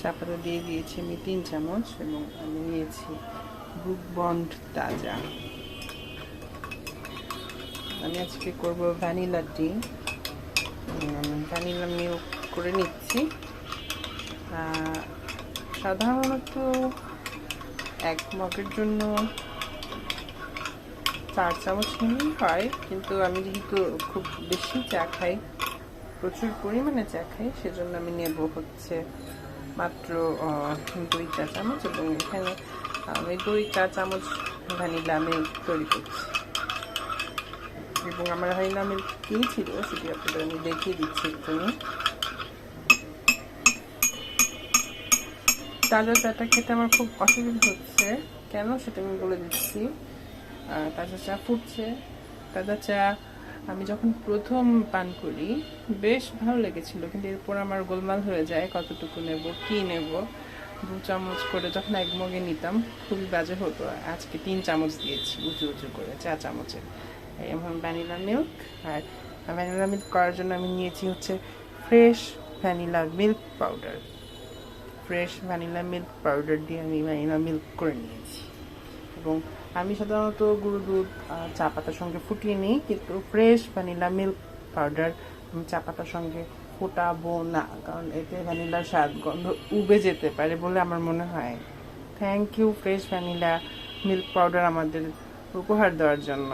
চা পাতা দিয়ে দিয়েছি আমি 3 চামচ এবং আমি নিয়েছি ব্রুক বন্ড তাজা। আমি আজকে করব ভ্যানিলা টি। ভ্যানিলা মিল্ক করে নিচ্ছি। সাধারণত 1 মগের জন্য 4 চামচ নিলেই হয়, কিন্তু আমি যেহেতু খুব বেশি চা খাই, প্রচুর পরিমাণে চা খাই, সেজন্য আমি নেব হচ্ছে মাত্র 2 চা চামচ। এবং এখানে আমি 2 চা চামচ ভ্যানিলা মিল্ক তৈরি করছি। এবং আমার ভ্যানিলা মিল্ক কী ছিল সেটি আপনাদের আমি দেখিয়ে দিচ্ছি একটু। তাজা চাটা খেতে আমার খুব অসুবিধা হচ্ছে, কেন সেটা আমি বলে দিচ্ছি। তাজা চা ফুটছে, তাজা চা আমি যখন প্রথম পান করি বেশ ভালো লেগেছিল, কিন্তু এরপর আমার গোলমাল হয়ে যায় কতটুকু নেব, কি নেব। 2 চামচ করে যখন 1 মগে নিতাম খুবই বাজে হতো। আজকে 3 চামচ দিয়েছি উঁচু উঁচু করে, চা চামচে। এবং ভ্যানিলা মিল্ক, আর ভ্যানিলা মিল্ক করার জন্য আমি নিয়েছি হচ্ছে fresh vanilla milk powder. Fresh vanilla milk powder দিয়ে আমি ভ্যানিলা মিল্ক করে নিয়েছি। এবং আমি সাধারণত গুঁড়ো দুধ চা পাতার সঙ্গে ফুটিয়ে নিই, কিন্তু ফ্রেশ ভ্যানিলা মিল্ক পাউডার আমি চা পাতার সঙ্গে ফোটাবো না, কারণ এতে ভ্যানিলার স্বাদ গন্ধ উবে যেতে পারে বলে আমার মনে হয়। Thank you fresh vanilla milk powder আমাদের উপহার দেওয়ার জন্য।